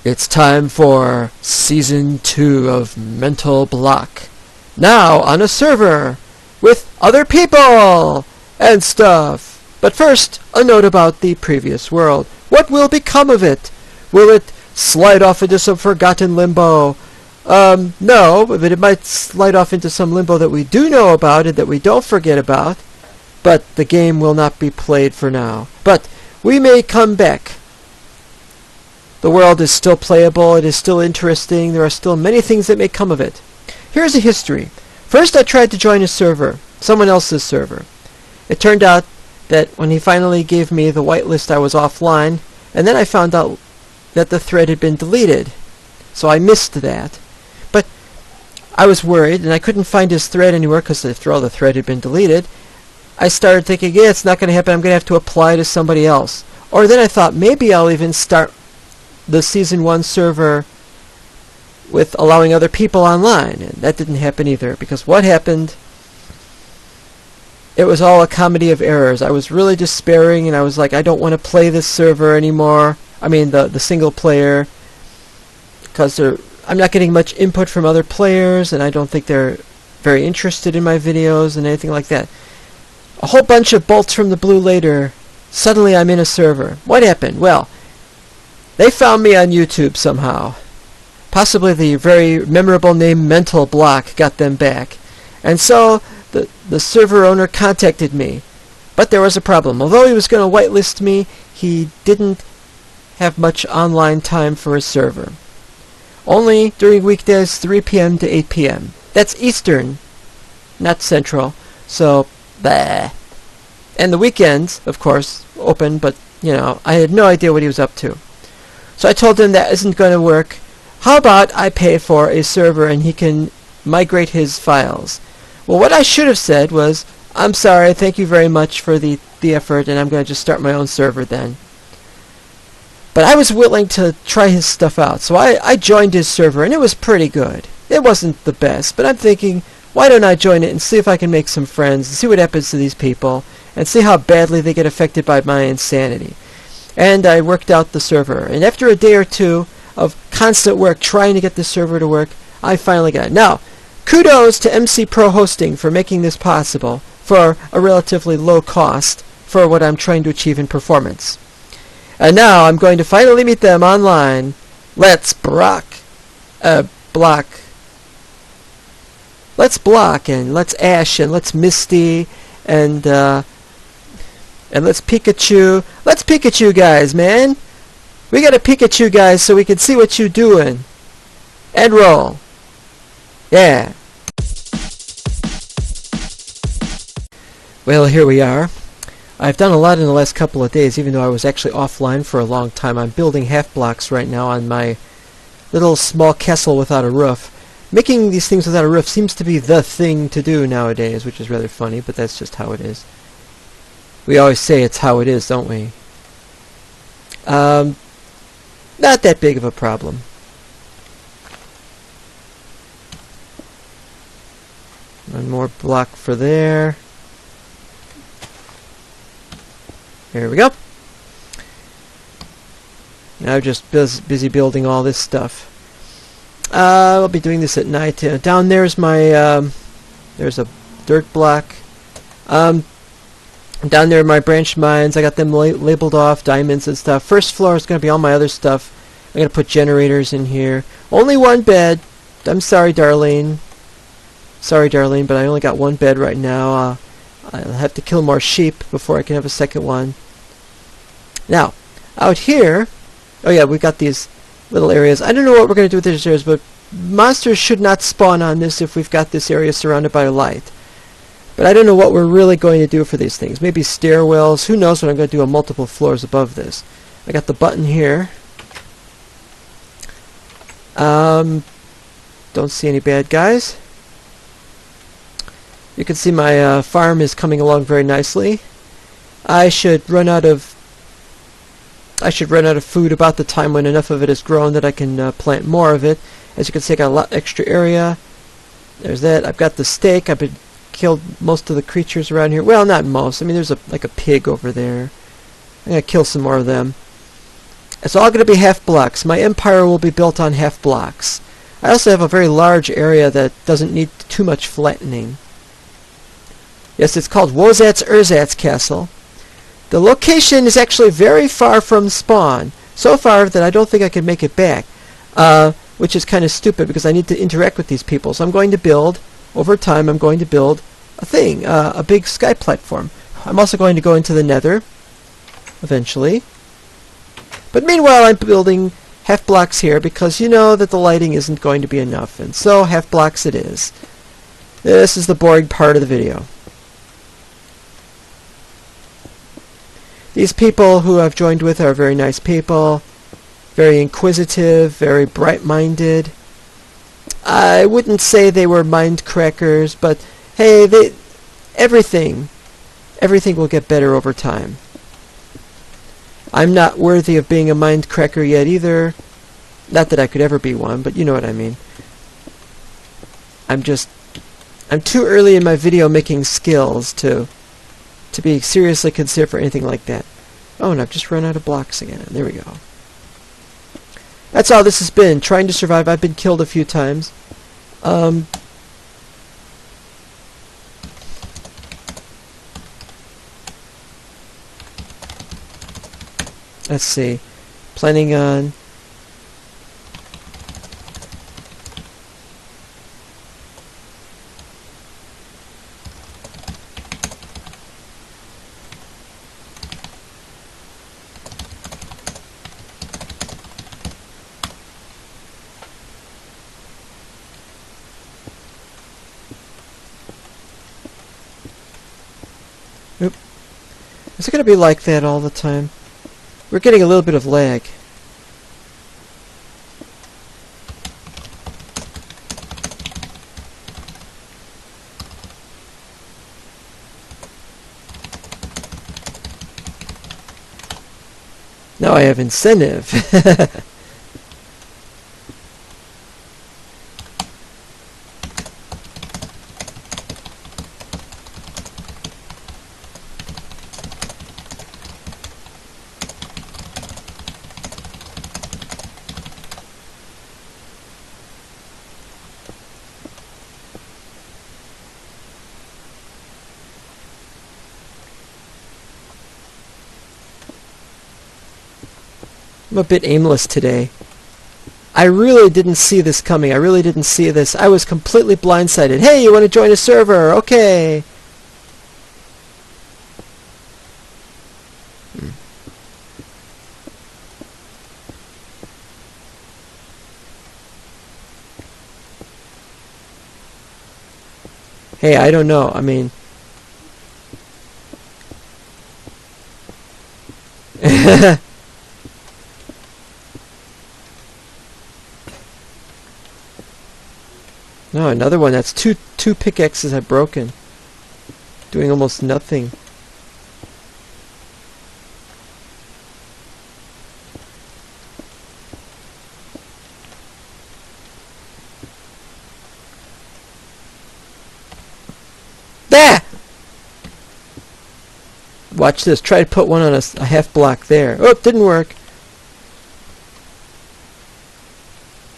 It's time for Season 2 of Mental Block. Now on a server with other people and stuff. But first, a note about the previous world. What will become of it? Will it slide off into some forgotten limbo? No, but it might slide off into some limbo that we do know about and that we don't forget about. But the game will not be played for now. But we may come back. The world is still playable, it is still interesting, there are still many things that may come of it. Here's a history. First I tried to join a server, someone else's server. It turned out that when he finally gave me the whitelist I was offline, and then I found out that the thread had been deleted. So I missed that. But I was worried, and I couldn't find his thread anywhere because after all the thread had been deleted. I started thinking, yeah, it's not going to happen, I'm going to have to apply to somebody else. Or then I thought, maybe I'll even start the Season 1 server with allowing other people online, and that didn't happen either, because what happened, it was all a comedy of errors. I was really despairing, and I was like, I don't want to play this server anymore. I mean, the single player, because I'm not getting much input from other players, and I don't think they're very interested in my videos and anything like that. A whole bunch of bolts from the blue later, suddenly I'm in a server. What happened? Well, they found me on YouTube somehow. Possibly the very memorable name Mental Block got them back. And so the server owner contacted me. But there was a problem. Although he was going to whitelist me, he didn't have much online time for a server. Only during weekdays 3 p.m. to 8 p.m. That's Eastern, not Central. So, bah. And the weekends, of course, open, but, you know, I had no idea what he was up to. So I told him that isn't going to work. How about I pay for a server and he can migrate his files? Well, what I should have said was, I'm sorry, thank you very much for the effort, and I'm going to just start my own server then. But I was willing to try his stuff out, so I joined his server, and it was pretty good. It wasn't the best, but I'm thinking, why don't I join it and see if I can make some friends, and see what happens to these people, and see how badly they get affected by my insanity. And I worked out the server, and after a day or two of constant work trying to get the server to work, I finally got it. Now, kudos to MC Pro Hosting for making this possible for a relatively low cost for what I'm trying to achieve in performance. And now I'm going to finally meet them online. Let's block. Let's block, and let's Ash, and let's Misty, and let's Pikachu. Let's Pikachu, guys, man. We gotta Pikachu, guys, so we can see what you doing. And roll. Yeah. Well, here we are. I've done a lot in the last couple of days, even though I was actually offline for a long time. I'm building half blocks right now on my little small castle without a roof. Making these things without a roof seems to be the thing to do nowadays, which is rather funny, but that's just how it is. We always say it's how it is, don't we? Not that big of a problem. One more block for there. There we go. Now I'm just busy building all this stuff. I'll be doing this at night. Down there's my, there's a dirt block. Down there are my branch mines. I got them labeled off, diamonds and stuff. First floor is going to be all my other stuff. I'm going to put generators in here. Only one bed. I'm sorry, Darlene. Sorry, Darlene, but I only got one bed right now. I'll have to kill more sheep before I can have a second one. Now, out here, oh yeah, we've got these little areas. I don't know what we're going to do with these areas, but monsters should not spawn on this if we've got this area surrounded by light. But I don't know what we're really going to do for these things. Maybe stairwells. Who knows what I'm going to do on multiple floors above this. I got the button here. Don't see any bad guys. You can see my farm is coming along very nicely. I should run out of food about the time when enough of it is grown that I can plant more of it. As you can see, I got a lot extra area. There's that. I've got the steak. I've been killed most of the creatures around here. Well, not most. I mean, there's like a pig over there. I'm gonna kill some more of them. It's all going to be half blocks. My empire will be built on half blocks. I also have a very large area that doesn't need too much flattening. Yes, it's called Wozat's Erzatz Castle. The location is actually very far from spawn. So far that I don't think I can make it back. Which is kind of stupid because I need to interact with these people. So I'm going to build, over time, I'm going to build a thing, a big sky platform. I'm also going to go into the nether, eventually. But meanwhile, I'm building half blocks here because you know that the lighting isn't going to be enough. And so half blocks it is. This is the boring part of the video. These people who I've joined with are very nice people. Very inquisitive, very bright-minded. I wouldn't say they were mind crackers, but hey, everything will get better over time. I'm not worthy of being a mind cracker yet either. Not that I could ever be one, but you know what I mean. I'm too early in my video making skills to be seriously considered for anything like that. Oh, and I've just run out of blocks again. There we go. That's all this has been. Trying to survive. I've been killed a few times. Let's see. Planning on... Oop. Is it going to be like that all the time? We're getting a little bit of lag. Now I have incentive. I'm a bit aimless today. I really didn't see this coming. I really didn't see this. I was completely blindsided. Hey, you want to join a server? Okay. Hey, I don't know. I mean... No, another one. That's two pickaxes I've broken. Doing almost nothing. There! Watch this. Try to put one on a half block there. Oh, it didn't work.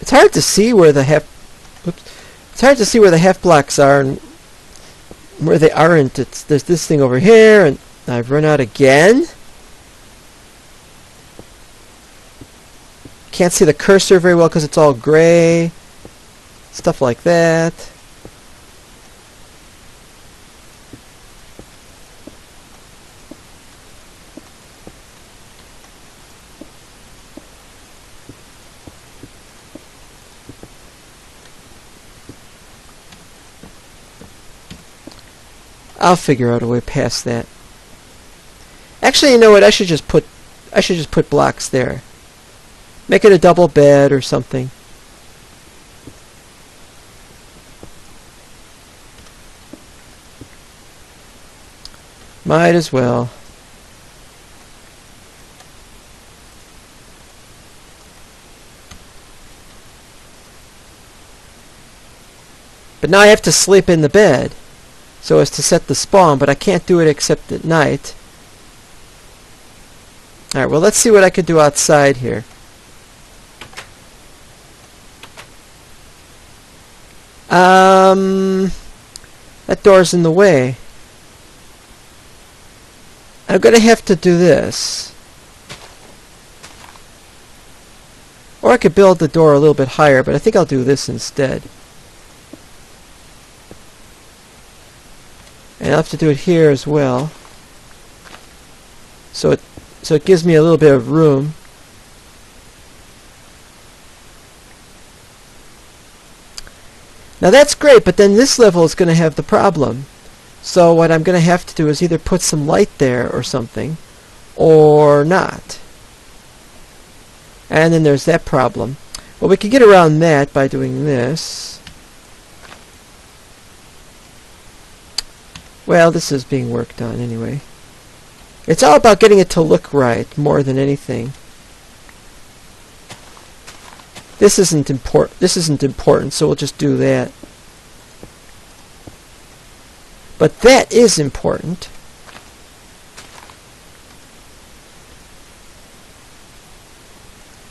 It's hard to see where the half... Oops. It's hard to see where the half blocks are and where they aren't. There's this thing over here, and I've run out again. Can't see the cursor very well because it's all gray. Stuff like that. I'll figure out a way past that. Actually, you know what? I should just put blocks there. Make it a double bed or something. Might as well. But now I have to sleep in the bed so as to set the spawn, but I can't do it except at night. Alright, well, let's see what I could do outside here. That door's in the way. I'm going to have to do this. Or I could build the door a little bit higher, but I think I'll do this instead. And I'll have to do it here as well. So it gives me a little bit of room. Now that's great, but then this level is going to have the problem. So what I'm going to have to do is either put some light there or something, or not. And then there's that problem. Well, we can get around that by doing this. Well, this is being worked on anyway. It's all about getting it to look right more than anything. This isn't important, so we'll just do that. But that is important.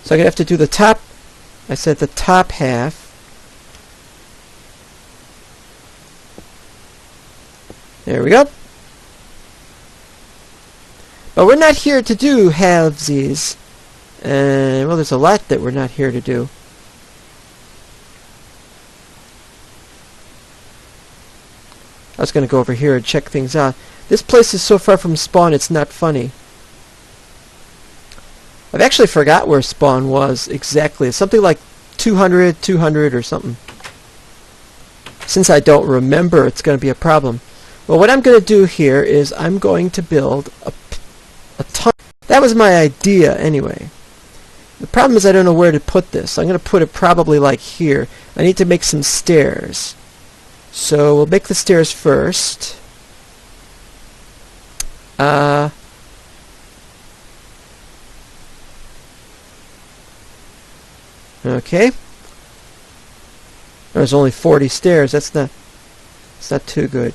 So I'm going to have to do the top, I said the top half. There we go. But we're not here to do halvesies. Well, there's a lot that we're not here to do. I was going to go over here and check things out. This place is so far from spawn, it's not funny. I've actually forgot where spawn was exactly. It's something like 200, 200 or something. Since I don't remember, it's going to be a problem. Well, what I'm going to do here is I'm going to build a ton. That was my idea anyway. The problem is I don't know where to put this. I'm going to put it probably like here. I need to make some stairs. So we'll make the stairs first. Okay. There's only 40 stairs. That's not too good.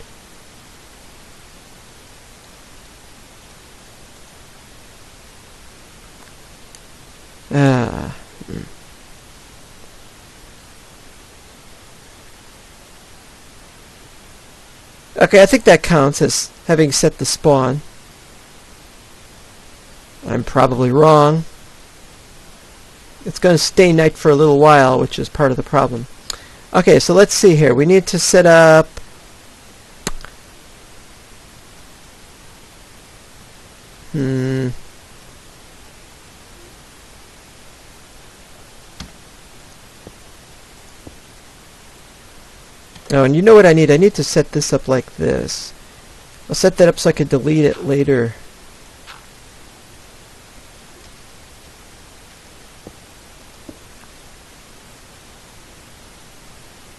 Okay, I think that counts as having set the spawn. I'm probably wrong. It's going to stay night for a little while, which is part of the problem. Okay, so let's see here. We need to set up... Oh, and you know what I need? I need to set this up like this. I'll set that up so I can delete it later.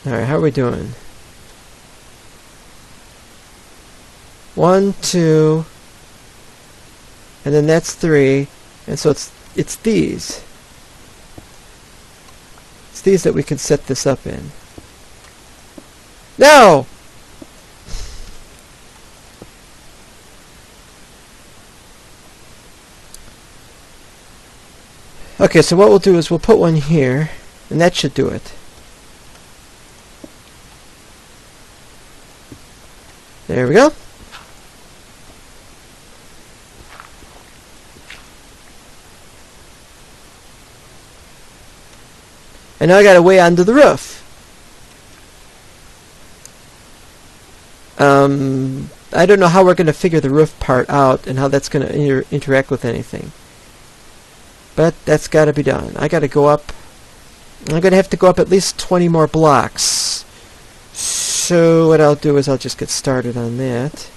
Alright, how are we doing? 1, 2, and then that's 3, and so it's these. It's these that we can set this up in. No! Okay, so what we'll do is we'll put one here, and that should do it. There we go. And now I got a way onto the roof. I don't know how we're going to figure the roof part out and how that's going to interact with anything. But that's got to be done. I got to go up. I'm going to have to go up at least 20 more blocks. So what I'll do is I'll just get started on that.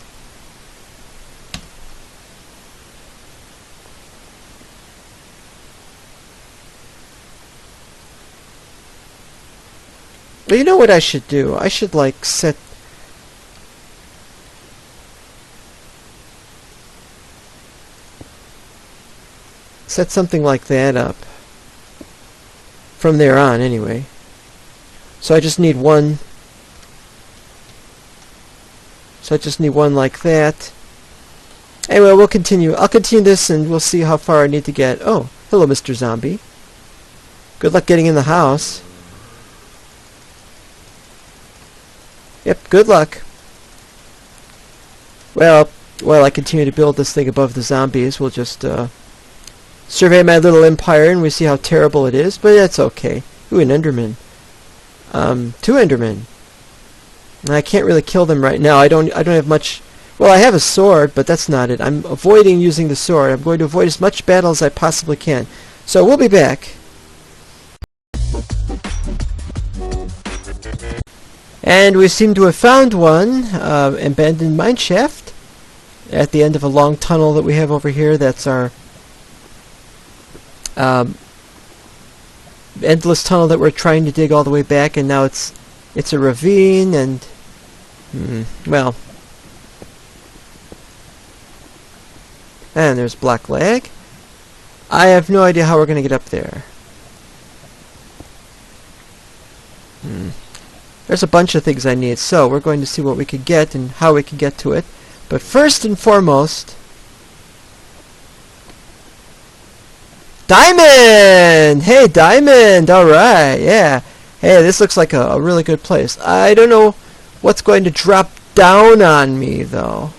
But you know what I should do? I should like set something like that up. From there on, anyway. So I just need one. So I just need one like that. Anyway, we'll continue. I'll continue this and we'll see how far I need to get. Oh, hello, Mr. Zombie. Good luck getting in the house. Yep, good luck. Well, while I continue to build this thing above the zombies, we'll just survey my little empire and we see how terrible it is, but that's okay. Ooh, an Enderman. 2 Endermen. And I can't really kill them right now. I don't have much. Well, I have a sword, but that's not it. I'm avoiding using the sword. I'm going to avoid as much battle as I possibly can. So we'll be back. And we seem to have found one abandoned mineshaft at the end of a long tunnel that we have over here. That's our endless tunnel that we're trying to dig all the way back, and now it's a ravine, and well, and there's black lag. I have no idea how we're going to get up there. There's a bunch of things I need, so we're going to see what we could get and how we can get to it. But first and foremost, Diamond! Hey, Diamond! Alright, yeah. Hey, this looks like a really good place. I don't know what's going to drop down on me, though.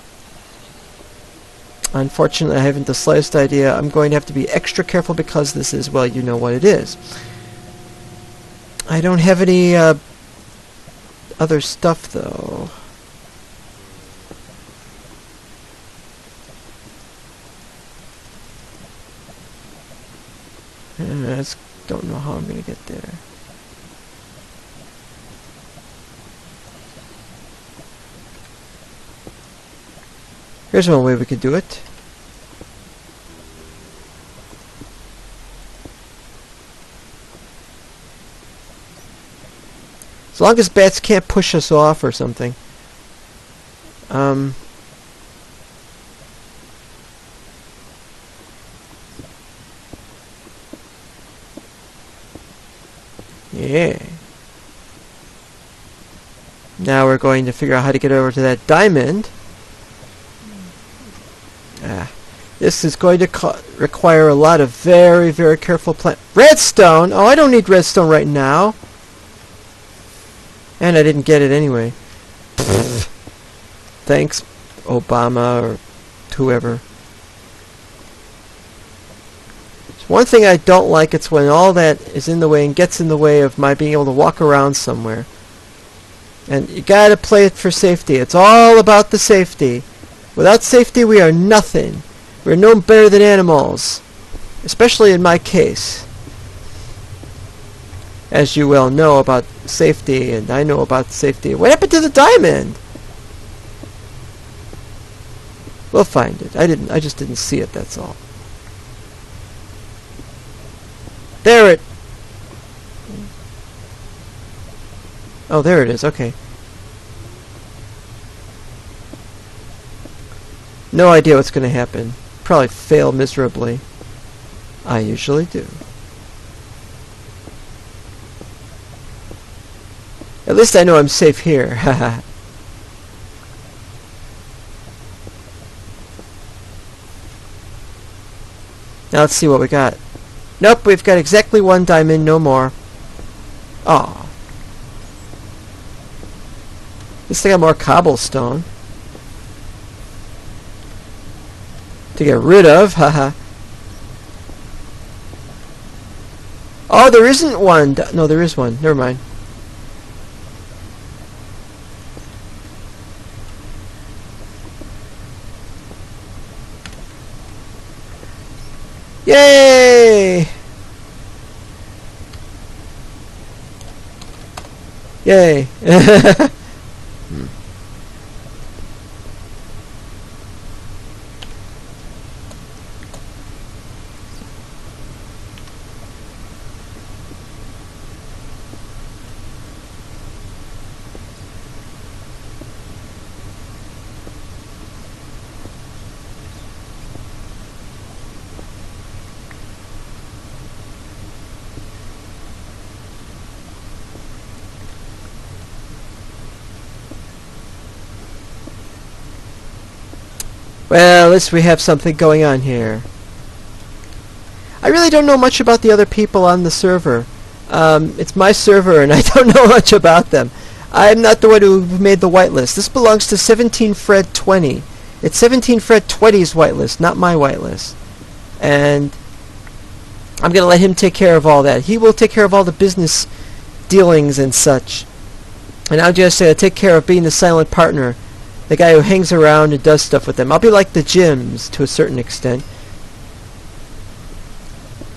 Unfortunately, I haven't the slightest idea. I'm going to have to be extra careful because this is, well, you know what it is. I don't have any other stuff, though. I just don't know how I'm going to get there. Here's one way we could do it. As long as bats can't push us off or something. Yeah. Now we're going to figure out how to get over to that diamond. This is going to require a lot of very, very careful redstone! Oh, I don't need redstone right now. And I didn't get it anyway. Thanks, Obama or whoever. One thing I don't like, it's when all that is in the way and gets in the way of my being able to walk around somewhere. And you gotta play it for safety. It's all about the safety. Without safety, we are nothing. We're no better than animals. Especially in my case. As you well know about safety, and I know about safety. What happened to the diamond? We'll find it. I just didn't see it, that's all. There it... Oh, there it is. Okay. No idea what's going to happen. Probably fail miserably. I usually do. At least I know I'm safe here. Haha. Now let's see what we got. Nope, we've got exactly 1 diamond, no more. Aw. At least I got more cobblestone to get rid of, haha. Oh, there isn't one. No, there is one. Never mind. Yay! Yay! Well, at least we have something going on here. I really don't know much about the other people on the server. It's my server and I don't know much about them. I'm not the one who made the whitelist. This belongs to 17 Fred 20. It's 17 Fred 20's whitelist, not my whitelist. And I'm going to let him take care of all that. He will take care of all the business dealings and such. And I'll just take care of being the silent partner, the guy who hangs around and does stuff with them. I'll be like the Gyms to a certain extent.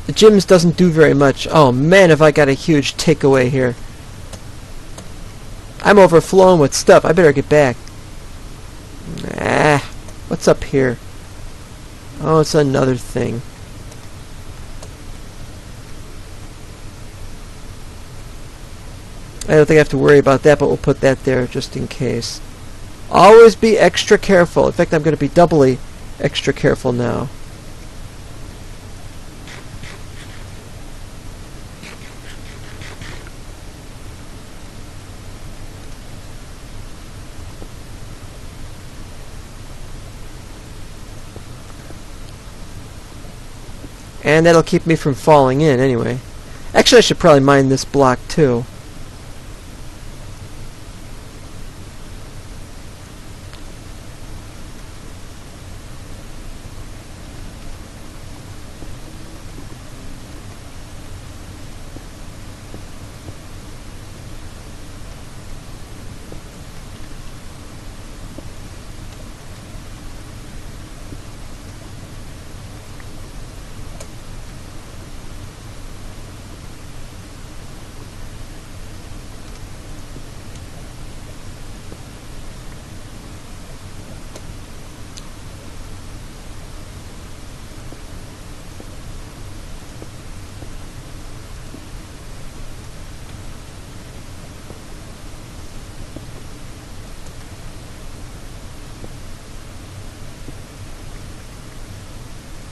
The Gyms doesn't do very much. Oh man, have I got a huge takeaway here. I'm overflowing with stuff. I better get back. What's up here? Oh, it's another thing. I don't think I have to worry about that, but we'll put that there just in case. Always be extra careful. In fact, I'm going to be doubly extra careful now. And that'll keep me from falling in anyway. Actually, I should probably mine this block too.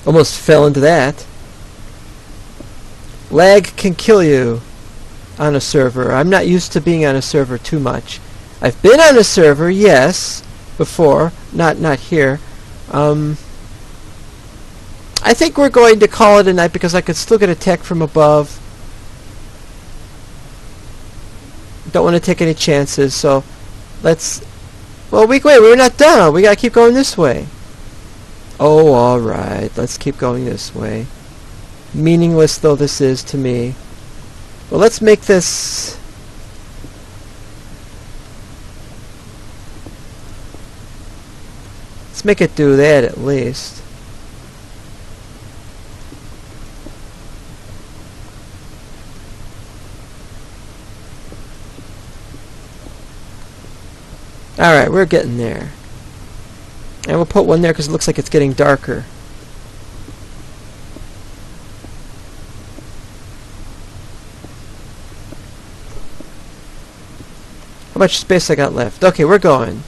Almost fell into that. Lag can kill you on a server. I'm not used to being on a server too much. I've been on a server, yes, before. Not here. I think we're going to call it a night because I could still get attacked from above. Don't want to take any chances, so let's... Well, wait, we're not done. We gotta keep going this way. Oh, alright. Let's keep going this way. Meaningless though this is to me. Well, let's make this... Let's make it do that at least. Alright, we're getting there. And we'll put one there because it looks like it's getting darker. How much space I got left? Okay, we're going.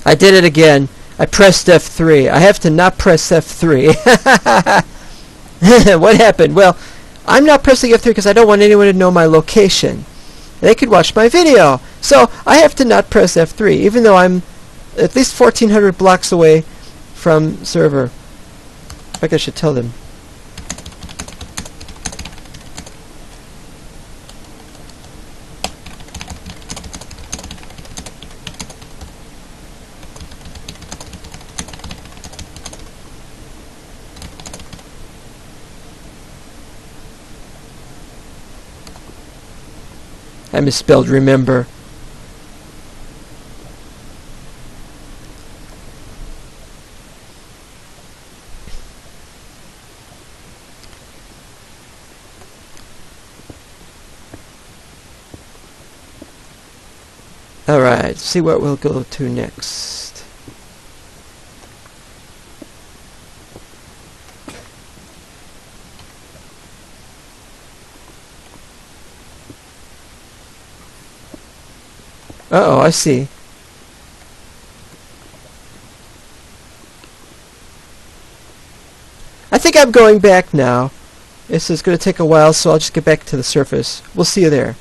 I did it again. I pressed F3. I have to not press F3. What happened? Well, I'm not pressing F3 because I don't want anyone to know my location. They could watch my video. So I have to not press F3, even though I'm at least 1,400 blocks away from server. In fact, I should tell them. I misspelled remember. Alright, see what we'll go to next. Uh-oh, I see. I think I'm going back now. This is going to take a while, so I'll just get back to the surface. We'll see you there.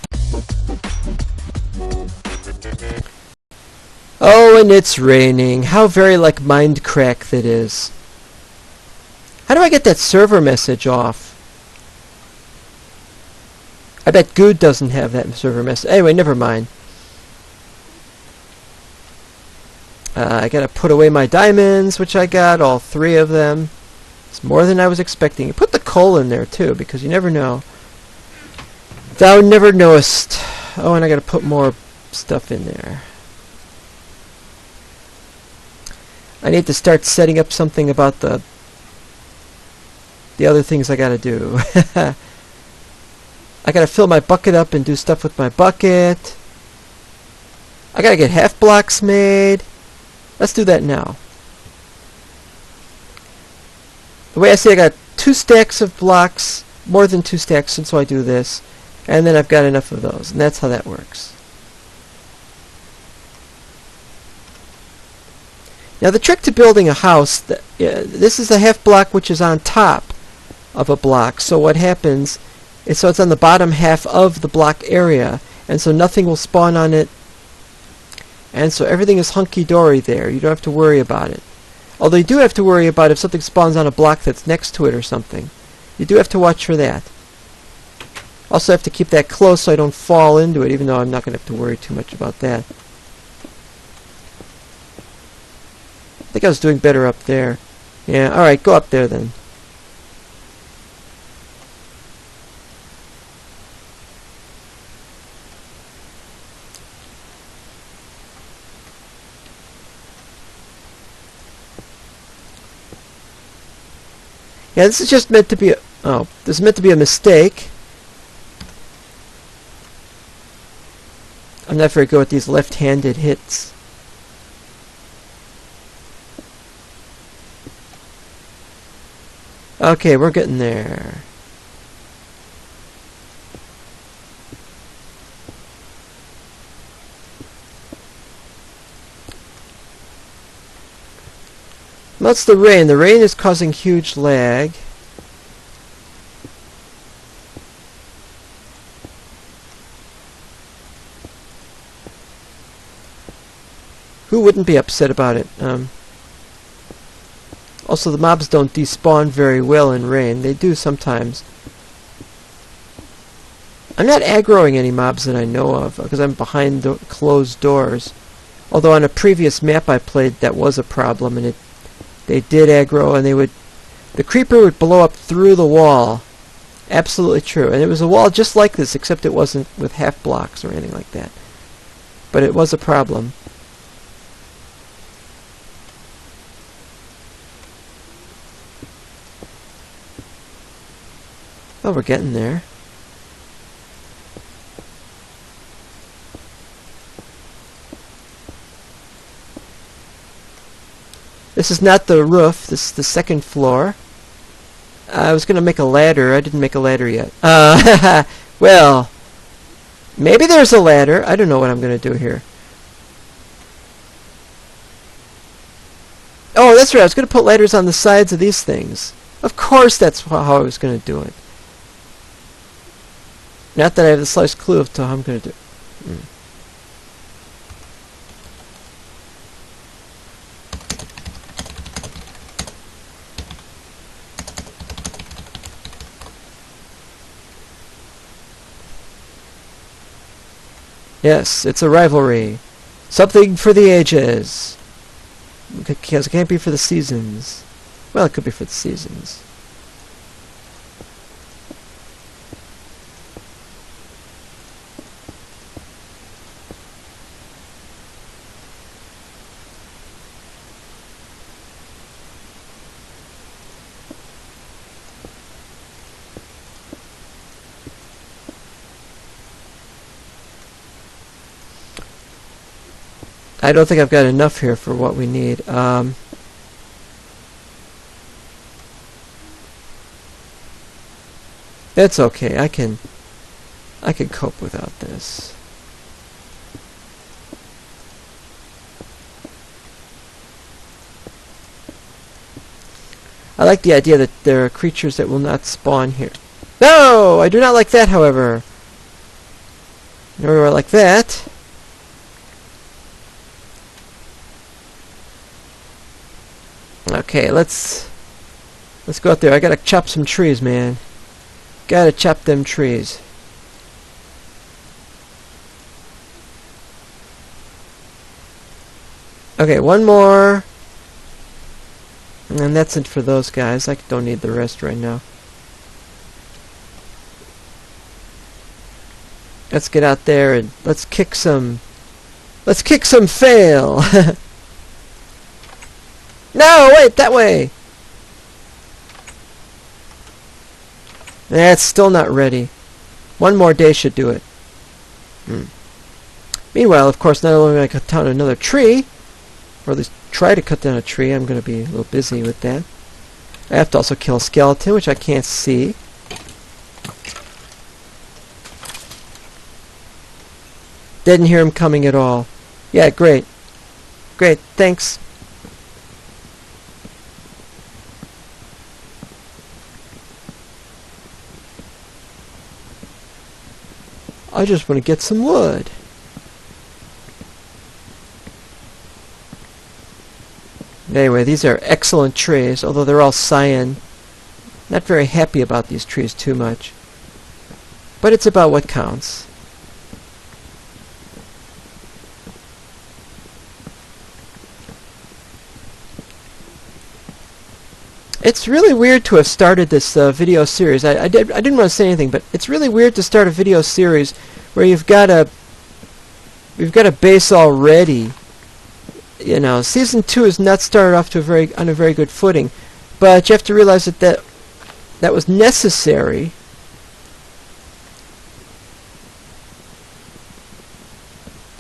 Oh, and it's raining. How very like Mindcrack that is. How do I get that server message off? I bet Good doesn't have that server message. Anyway, never mind. I gotta put away my diamonds, which I got, all 3 of them. It's more than I was expecting. Put the coal in there, too, because you never know. Thou never knowest. Oh, and I gotta put more stuff in there. I need to start setting up something about the other things I gotta do. I gotta fill my bucket up and do stuff with my bucket. I gotta get half blocks made. Let's do that now. The way I see it, I got 2 stacks of blocks, more than 2 stacks, and so I do this. And then I've got enough of those, and that's how that works. Now the trick to building a house, this is a half block which is on top of a block. So what happens is, so it's on the bottom half of the block area, and so nothing will spawn on it. And so everything is hunky-dory there. You don't have to worry about it. Although you do have to worry about if something spawns on a block that's next to it or something. You do have to watch for that. Also have to keep that close so I don't fall into it, even though I'm not going to have to worry too much about that. I think I was doing better up there. Yeah, alright, go up there then. Yeah, this is just meant to be a... Oh, this is meant to be a mistake. I'm not very good with these left-handed hits. Okay, we're getting there. That's the rain. The rain is causing huge lag. Who wouldn't be upset about it? Also, the mobs don't despawn very well in rain. They do sometimes. I'm not aggroing any mobs that I know of, because I'm behind the closed doors. Although on a previous map I played, that was a problem, and they did aggro, and the creeper would blow up through the wall. Absolutely true. And it was a wall just like this, except it wasn't with half blocks or anything like that. But it was a problem. Oh, we're getting there. This is not the roof, this is the second floor. I was going to make a ladder. I didn't make a ladder yet. Well, maybe there's a ladder. I don't know what I'm going to do here. Oh, that's right. I was going to put ladders on the sides of these things. Of course that's how I was going to do it. Not that I have the slightest clue of how I'm going to do it. Yes, it's a rivalry. Something for the ages. Because it can't be for the seasons. Well, it could be for the seasons. I don't think I've got enough here for what we need. It's okay. I can cope without this. I like the idea that there are creatures that will not spawn here. No! I do not like that, however. Nor do I like that. Okay, let's go out there. I gotta chop some trees, man. Gotta chop them trees. Okay, one more. And that's it for those guys. I don't need the rest right now. Let's get out there and let's kick some fail. No, wait, that way. It's still not ready. One more day should do it. Meanwhile, of course, not only am I going to cut down another tree, or at least try to cut down a tree, I'm going to be a little busy with that. I have to also kill a skeleton, which I can't see. Didn't hear him coming at all. Yeah, great. Great, thanks. I just want to get some wood. Anyway, these are excellent trees, although they're all cyan. Not very happy about these trees too much. But it's about what counts. It's really weird to have started this video series. I didn't want to say anything, but it's really weird to start a video series where you've got a base already. You know, season 2 is not started off to on a very good footing, but you have to realize that was necessary.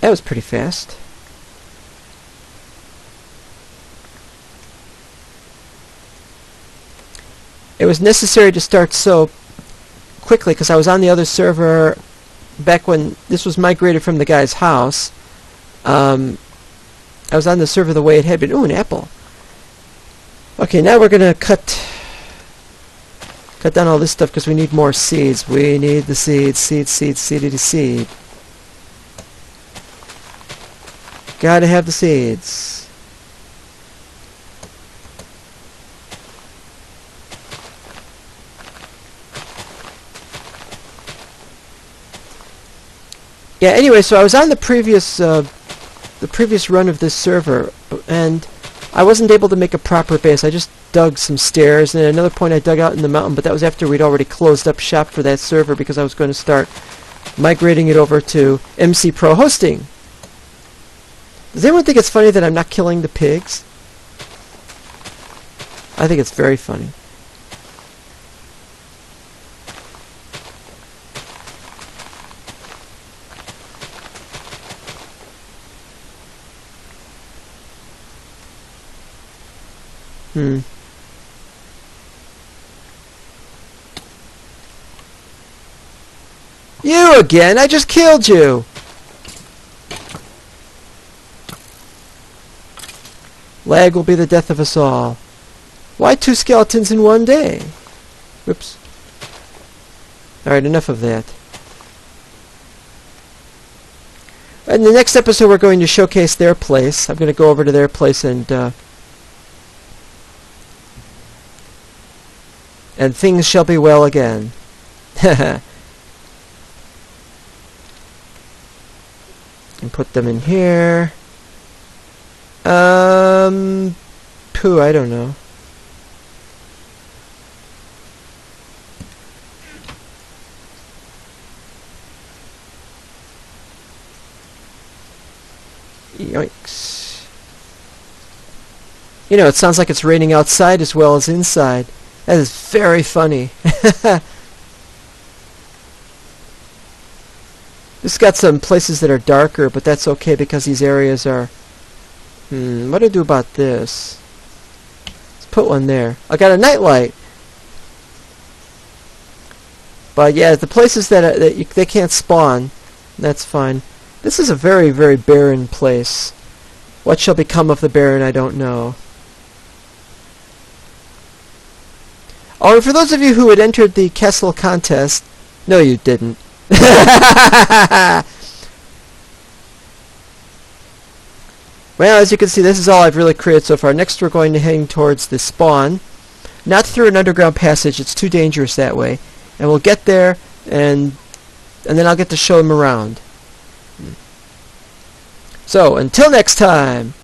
That was pretty fast. It was necessary to start so quickly because I was on the other server back when this was migrated from the guy's house. I was on the server the way it had been. Ooh, an apple. Okay, now we're going to cut down all this stuff because we need more seeds. We need the seeds. Seed. Gotta have the seeds. Yeah, anyway, so I was on the previous run of this server, and I wasn't able to make a proper base. I just dug some stairs, and at another point I dug out in the mountain, but that was after we'd already closed up shop for that server because I was going to start migrating it over to MC Pro hosting. Does anyone think it's funny that I'm not killing the pigs? I think it's very funny. You again? I just killed you! Lag will be the death of us all. Why 2 skeletons in one day? Whoops. Alright, enough of that. In the next episode we're going to showcase their place. I'm going to go over to their place and things shall be well again. And put them in here. Pooh, I don't know. Yoinks. You know, it sounds like it's raining outside as well as inside. That is very funny. This got some places that are darker, but that's okay because these areas are What do I do about this? Let's put one there. I got a nightlight. But yeah, the places they can't spawn, that's fine. This is a very, very barren place. What shall become of the Baron, I don't know. Oh, and for those of you who had entered the Kessel contest, no you didn't. Well, as you can see, this is all I've really created so far. Next we're going to head towards the spawn. Not through an underground passage, it's too dangerous that way. And we'll get there, and then I'll get to show them around. So, until next time!